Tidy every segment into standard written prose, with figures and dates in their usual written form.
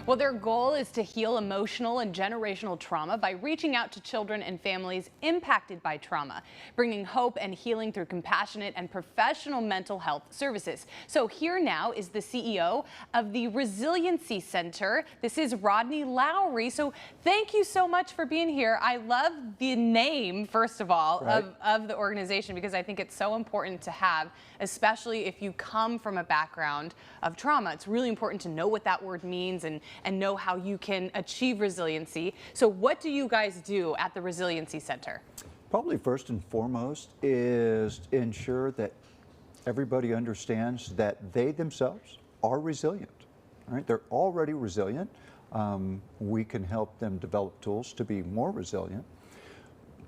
Well, their goal is to heal emotional and generational trauma by reaching out to children and families impacted by trauma, bringing hope and healing through compassionate and professional mental health services. So here now is the CEO of the Resiliency Center. This is Rodney Lowry. So thank you so much for being here. I love the name, first of all, right. of the organization, because I think it's so important to have, especially if you come from a background of trauma. It's really important to know what that word means and know how you can achieve resiliency. So what do you guys do at the Resiliency Center? Probably first and foremost is ensure that everybody understands that they themselves are resilient. Right? They're already resilient. We can help them develop tools to be more resilient.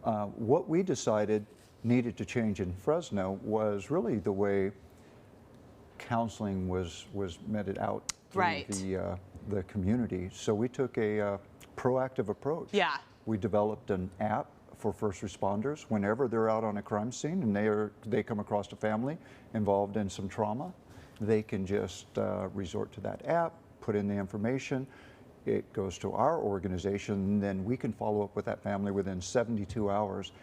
What we decided needed to change in Fresno was really the way counseling was meted out through Right. the community. So we took a proactive approach. Yeah. We developed an app for first responders whenever they're out on a crime scene and they come across a family involved in some trauma. They can just resort to that app, put in the information. It goes to our organization, and then we can follow up with that family within 72 hours,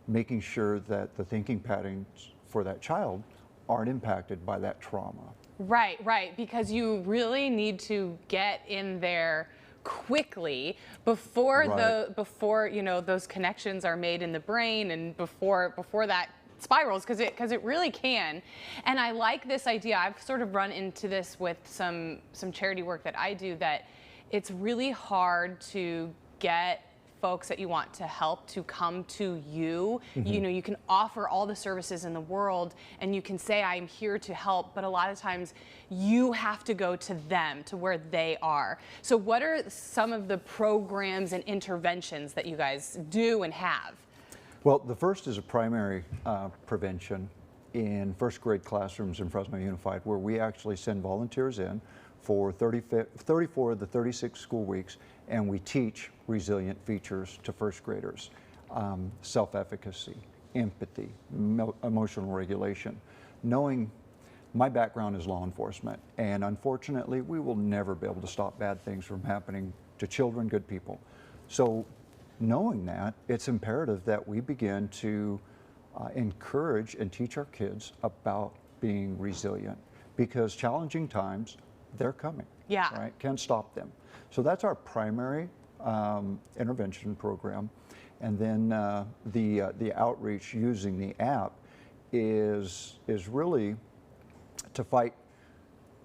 making sure that the thinking patterns for that child aren't impacted by that trauma. Right, right, because you really need to get in there quickly before Right. before those connections are made in the brain, and before that spirals, because it really can. And I like this idea. I've sort of run into this with some charity work that I do, that it's really hard to get folks that you want to help to come to you. Mm-hmm. You know, you can offer all the services in the world and you can say, I'm here to help, but a lot of times you have to go to them, to where they are. So what are some of the programs and interventions that you guys do and have? Well, the first is a primary prevention in first grade classrooms in Fresno Unified, where we actually send volunteers in for 34 of the 36 school weeks, and we teach resilient features to first graders. Self-efficacy, empathy, emotional regulation. Knowing my background is law enforcement, and unfortunately we will never be able to stop bad things from happening to children, good people. So knowing that, it's imperative that we begin to encourage and teach our kids about being resilient, because challenging times, they're coming. Yeah. Right? Can't stop them. So that's our primary intervention program. And then the outreach using the app is really to fight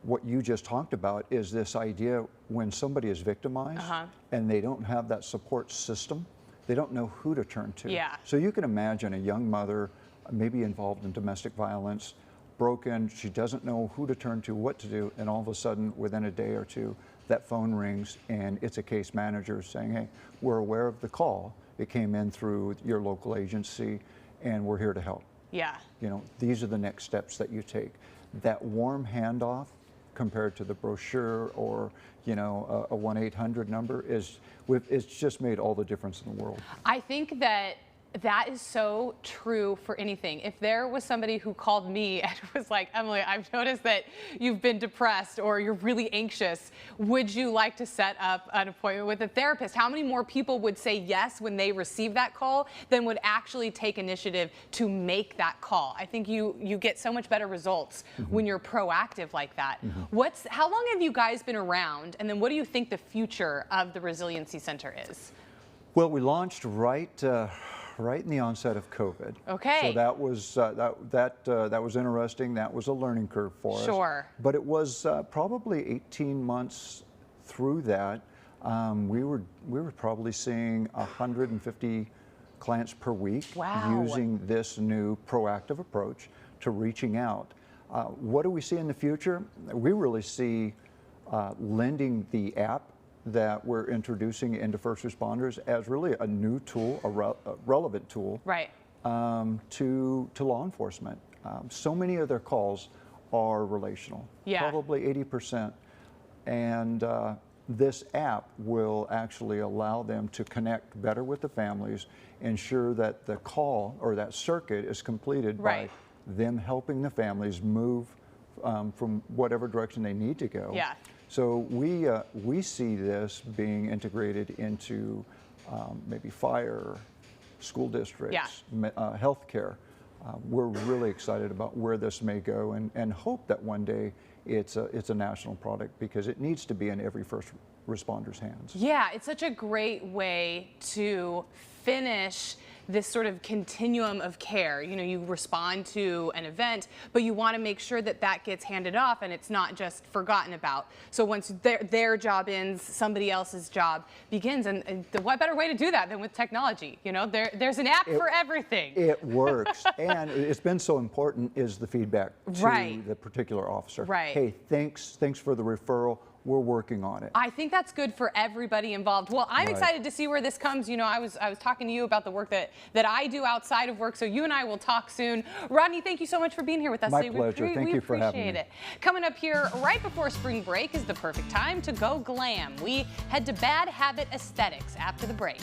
what you just talked about, is this idea when somebody is victimized and they don't have that support system, they don't know who to turn to. Yeah. So you can imagine a young mother maybe involved in domestic violence, broken, she doesn't know who to turn to, what to do, and all of a sudden within a day or two that phone rings and it's a case manager saying, hey, we're aware of the call, it came in through your local agency and we're here to help. Yeah. You know, these are the next steps that you take. That warm handoff compared to the brochure or, you know, a 1-800 number it's just made all the difference in the world. I think that is so true for anything. If there was somebody who called me and was like, Emily, I've noticed that you've been depressed or you're really anxious, would you like to set up an appointment with a therapist? How many more people would say yes when they receive that call than would actually take initiative to make that call? I think you get so much better results when you're proactive like that. How long have you guys been around, and then what do you think the future of the Resiliency Center is? Well, we launched right in the onset of COVID. Okay. So that was that was interesting. That was a learning curve for us. Sure. But it was probably 18 months through that. We were probably seeing 150 clients per week. Wow. Using this new proactive approach to reaching out. What do we see in the future? We really see lending the app that we're introducing into first responders as really a new tool, a relevant tool, Right. To law enforcement. So many of their calls are relational, Yeah. probably 80%. And this app will actually allow them to connect better with the families, ensure that the call or that circuit is completed Right. by them helping the families move from whatever direction they need to go. Yeah. So we see this being integrated into maybe fire, school districts, healthcare. We're really excited about where this may go, and hope that one day it's a national product, because it needs to be in every first responder's hands. Yeah, it's such a great way to finish this sort of continuum of care. You know, you respond to an event, but you want to make sure that that gets handed off and it's not just forgotten about. So once their job ends, somebody else's job begins. And what better way to do that than with technology? You know, there's an app for everything. It works. And it's been so important is the feedback to the particular officer. Right. Hey, thanks for the referral. We're working on it. I think that's good for everybody involved. Well, I'm excited to see where this comes. You know, I was talking to you about the work that I do outside of work, so you and I will talk soon. Rodney, thank you so much for being here with us My today. pleasure. Thank you for having me. We appreciate it. Coming up here right before spring break is the perfect time to go glam. We head to Bad Habit Aesthetics after the break.